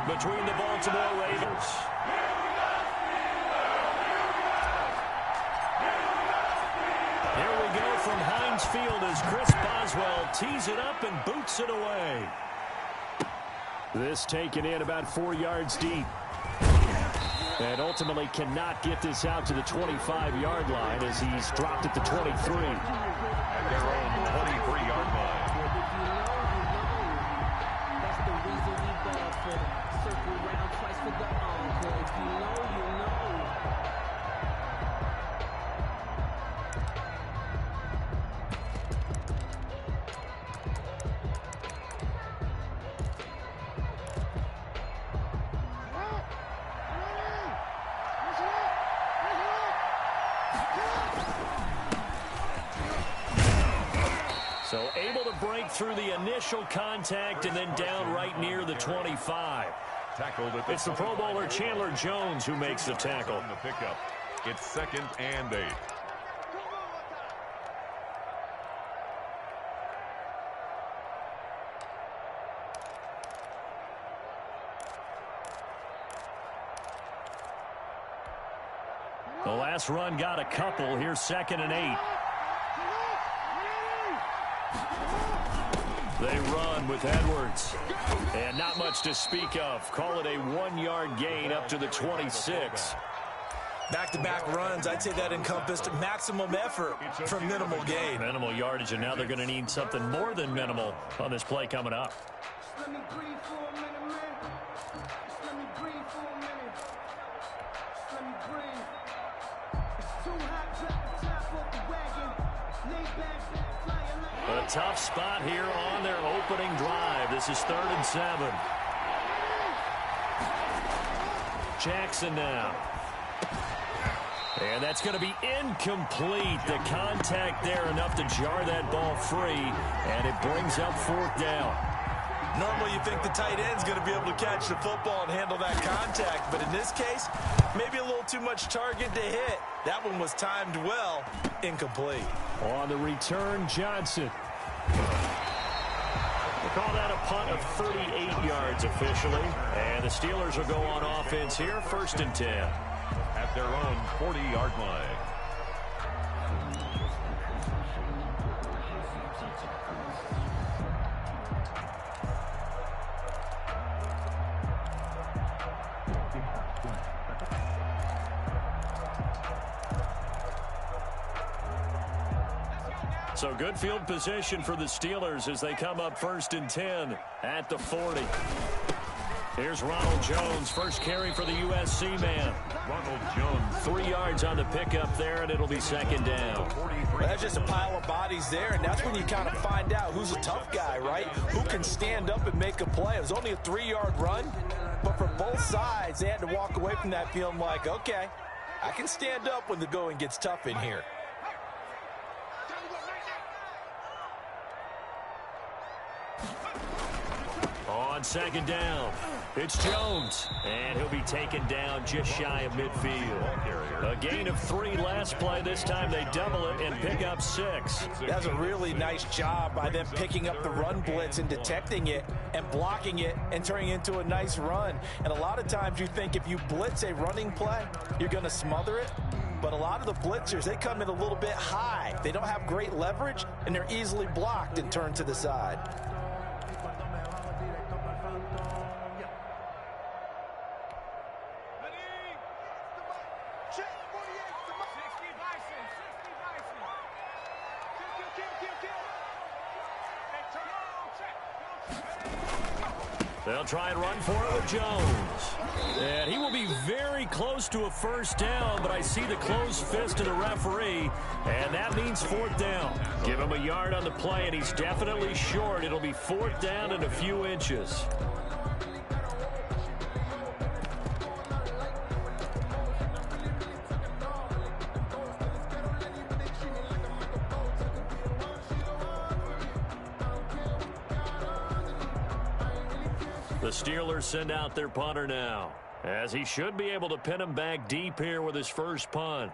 between the Baltimore Ravens. Here we go from Heinz Field as Chris Boswell tees it up and boots it away. This taken in about 4 yards deep. And ultimately cannot get this out to the 25-yard line as he's dropped at the 23. At their own 23-yard line. That's the reason we ball for circle round twice for the encore. If you know, you know. So able to break through the initial contact and then down right near the 25. It's the Pro Bowler Chandler Jones who makes the tackle. The pickup. It's 2nd and 8. The last run got a couple. Here's 2nd and 8. They run with Edwards. And not much to speak of. Call it a 1-yard gain up to the 26. Back-to-back runs, I'd say that encompassed maximum effort for minimal gain. Minimal yardage, and now they're going to need something more than minimal on this play coming up. Let me breathe for a minute, man. Just let me breathe for a minute. Just let me breathe. It's too hot, drop the top off the wagon. Lay back, flying like... A tough spot here on their opening drive. This is 3rd and 7. Jackson now. And that's going to be incomplete. The contact there enough to jar that ball free, and it brings up 4th down. Normally you think the tight end's going to be able to catch the football and handle that contact, but in this case, maybe a little too much target to hit. That one was timed well, incomplete. On the return, Johnson. We'll call that a punt of 38 yards officially, and the Steelers will go on offense here, 1st and 10. At their own 40-yard line. So good field position for the Steelers as they come up 1st and 10 at the 40. Here's Ronald Jones, first carry for the USC man. Ronald Jones. 3 yards on the pickup there, and it'll be 2nd down. Well, that's just a pile of bodies there, and that's when you kind of find out who's a tough guy, right? Who can stand up and make a play. It was only a 3-yard run, but for both sides, they had to walk away from that feeling like, okay, I can stand up when the going gets tough in here. On 2nd down, it's Jones, and he'll be taken down just shy of midfield. A gain of 3 last play. This time they double it and pick up 6. That's a really nice job by them picking up the run blitz and detecting it and blocking it and turning it into a nice run. And a lot of times you think if you blitz a running play, you're going to smother it. But a lot of the blitzers, they come in a little bit high. They don't have great leverage, and they're easily blocked and turned to the side. They'll try and run for it with Jones. And he will be very close to a 1st down, but I see the closed fist of the referee, and that means 4th down. Give him a yard on the play, and he's definitely short. It'll be 4th down and a few inches. The Steelers send out their punter now, as he should be able to pin him back deep here with his first punt.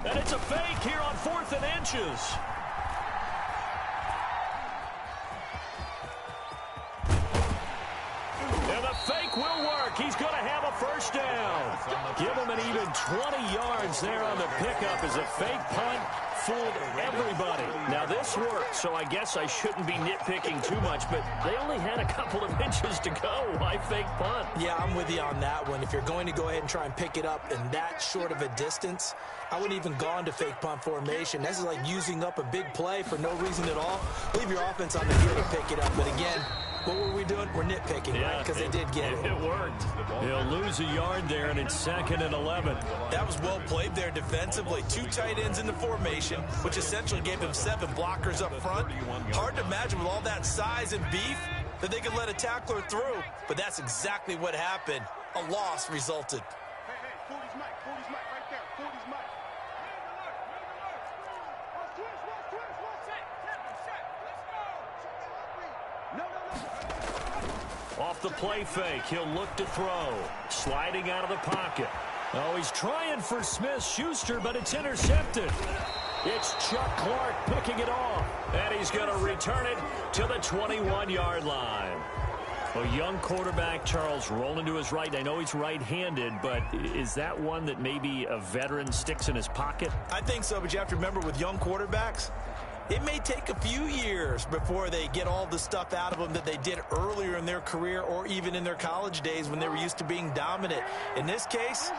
And it's a fake here on 4th and inches. And the fake will work. He's going to have a first down. Give him an even 20 yards there on the pickup as a fake punt fooled everybody. Now, this worked, so I guess I shouldn't be nitpicking too much, but they only had a couple of inches to go. Why fake punt? Yeah, I'm with you on that one. If you're going to go ahead and try and pick it up in that short of a distance, I wouldn't even gone to fake punt formation. This is like using up a big play for no reason at all. Leave your offense on the field to pick it up. But again, what were we doing? We're nitpicking, right? Because they did get it. It worked. He'll lose a yard there, and it's 2nd and 11. That was well played there defensively. 2 tight ends in the formation, which essentially gave him 7 blockers up front. Hard to imagine with all that size and beef that they could let a tackler through. But that's exactly what happened. A loss resulted. Hey, 40's Mike, right there. 40's Mike. Off the play fake, he'll look to throw. Sliding out of the pocket. Oh, he's trying for Smith-Schuster, but it's intercepted. It's Chuck Clark picking it off, and he's going to return it to the 21-yard line. A young quarterback, Charles, rolling to his right. I know he's right-handed, but is that one that maybe a veteran sticks in his pocket? I think so, but you have to remember with young quarterbacks, it may take a few years before they get all the stuff out of them that they did earlier in their career or even in their college days when they were used to being dominant. In this case,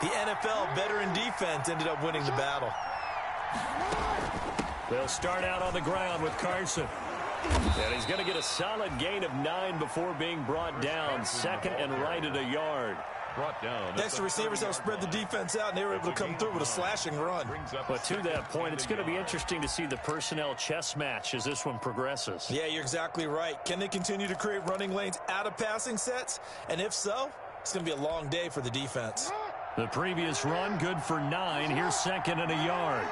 the NFL veteran defense ended up winning the battle. They'll start out on the ground with Carson. And he's going to get a solid gain of 9 before being brought down. 2nd and right at a yard. Brought down. Next, the receivers have spread the defense out, and they were able to come through with a slashing run. But to that point, it's going to be interesting to see the personnel chess match as this one progresses. Yeah, you're exactly right. Can they continue to create running lanes out of passing sets? And if so, it's going to be a long day for the defense. The previous run, good for 9. Here's 2nd and a yard.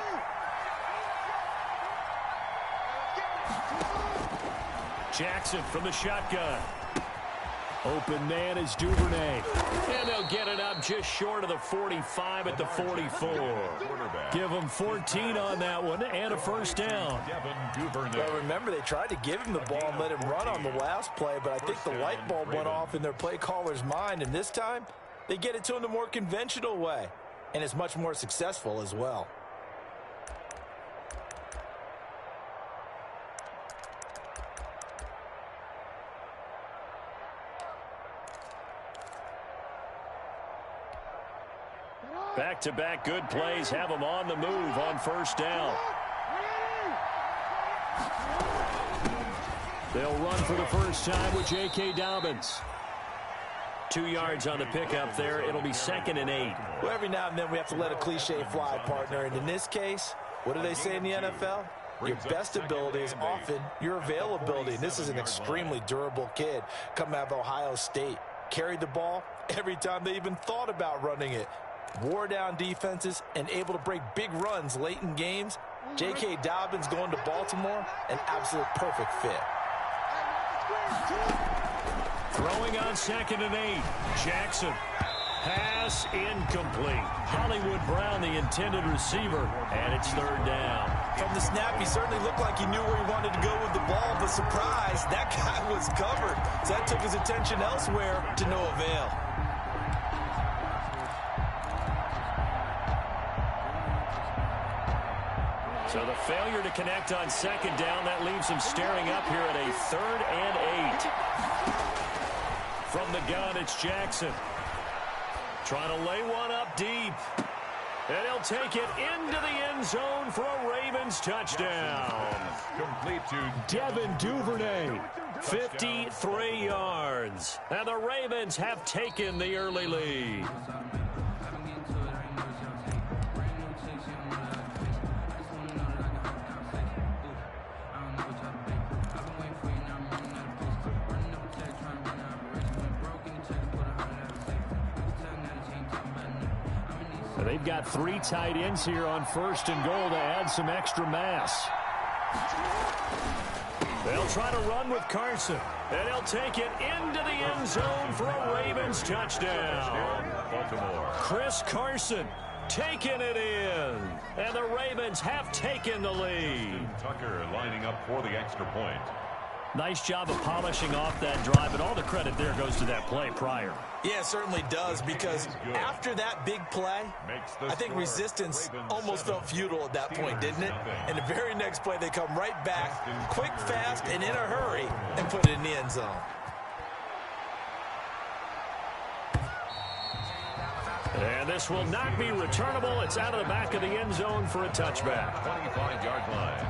Jackson from the shotgun. Open man is Duvernay. And they'll get it up just short of the 45 at the 44. Give him 14 on that one and a first down. Well, remember, they tried to give him the ball and let him run on the last play, but I think the light bulb went off in their play caller's mind, and this time they get it to him the more conventional way, and it's much more successful as well. Back-to-back good plays have them on the move on first down. They'll run for the first time with J.K. Dobbins. 2 yards on the pickup there. It'll be 2nd and 8. Well, every now and then we have to let a cliche fly, partner. And in this case, what do they say in the NFL? Your best ability is often your availability. And this is an extremely durable kid coming out of Ohio State. Carried the ball every time they even thought about running it. Wore down defenses and able to break big runs late in games. J.K. Dobbins going to Baltimore, an absolute perfect fit. Throwing on 2nd and 8. Jackson. Pass incomplete. Hollywood Brown, the intended receiver, and it's 3rd down. From the snap, he certainly looked like he knew where he wanted to go with the ball, but surprise, that guy was covered. So that took his attention elsewhere to no avail. So the failure to connect on 2nd down, that leaves him staring up here at a 3rd and 8. From the gun, it's Jackson. Trying to lay one up deep. And he'll take it into the end zone for a Ravens touchdown. Complete to Devin Duvernay, 53 yards. And the Ravens have taken the early lead. They've got 3 tight ends here on 1st and goal to add some extra mass. They'll try to run with Carson, and he'll take it into the end zone for a Ravens touchdown. Baltimore. Chris Carson, taking it in. And the Ravens have taken the lead. Tucker lining up for the extra point. Nice job of polishing off that drive, and all the credit there goes to that play prior. Yeah, it certainly does, because after that big play, I think resistance almost felt futile at that point, didn't it? And the very next play, they come right back, quick, fast, and in a hurry, and put it in the end zone. And this will not be returnable. It's out of the back of the end zone for a touchback. 25-yard line.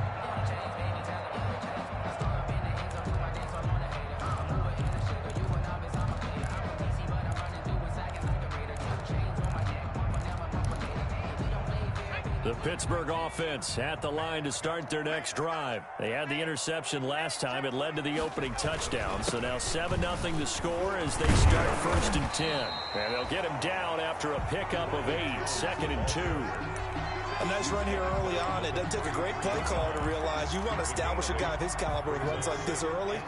The Pittsburgh offense at the line to start their next drive. They had the interception last time. It led to the opening touchdown. So now 7-0 the score as they start 1st and 10. And they'll get him down after a pickup of 8, 2nd and 2. A nice run here early on. It doesn't take a great play caller to realize you want to establish a guy of his caliber who runs like this early,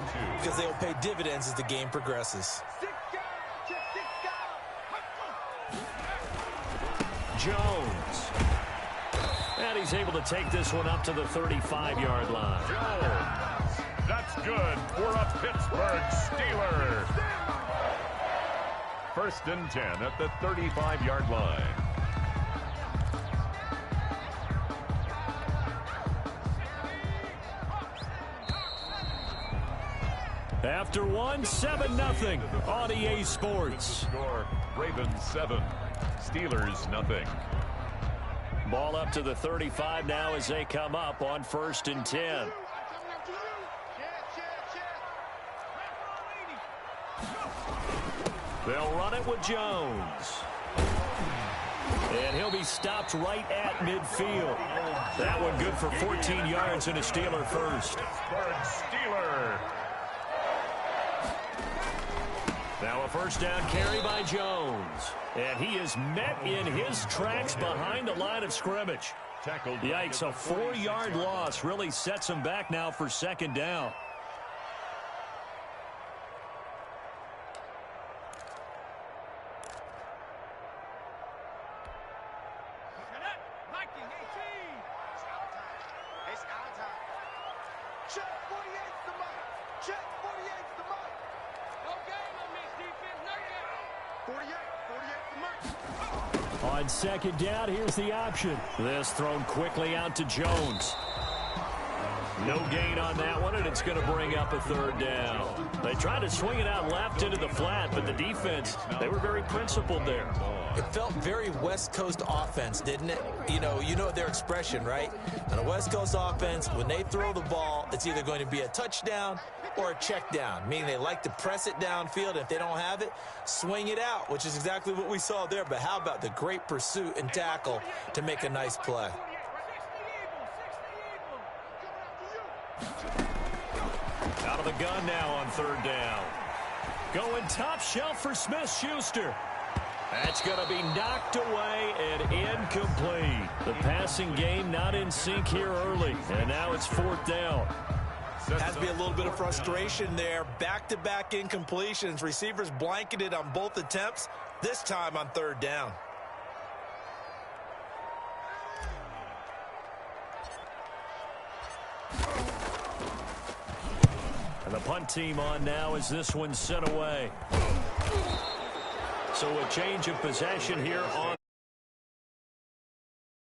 because they will pay dividends as the game progresses. Jones. And he's able to take this one up to the 35-yard line. Jones. That's good for a Pittsburgh Steeler. 1st and 10 at the 35-yard line. After one, 7-0 on EA Sports. Score, Ravens 7, Steelers nothing. Ball up to the 35 now as they come up on 1st and 10. They'll run it with Jones. And he'll be stopped right at midfield. That one good for 14 yards and a Steeler first. Pittsburgh Steeler. Now a 1st down carry by Jones. And he is met in his tracks behind the line of scrimmage. Tackled. Yikes, a 4-yard loss really sets him back now for 2nd down. On 2nd down, here's the option. This thrown quickly out to Jones. No gain on that one, and it's going to bring up a 3rd down. They tried to swing it out left into the flat, but the defense, they were very principled there. It felt very West Coast offense, didn't it? You know their expression, right? On a West Coast offense, when they throw the ball, it's either going to be a touchdown or a check down, meaning they like to press it downfield. If they don't have it, swing it out, which is exactly what we saw there. But how about the great pursuit and tackle to make a nice play? Out of the gun now on 3rd down. Going top shelf for Smith-Schuster. That's going to be knocked away and incomplete. The passing game not in sync here early, and now it's 4th down. Has to be a little bit of frustration there. Back-to-back incompletions. Receivers blanketed on both attempts, this time on 3rd down. And the punt team on now as this one's sent away. So a change of possession here on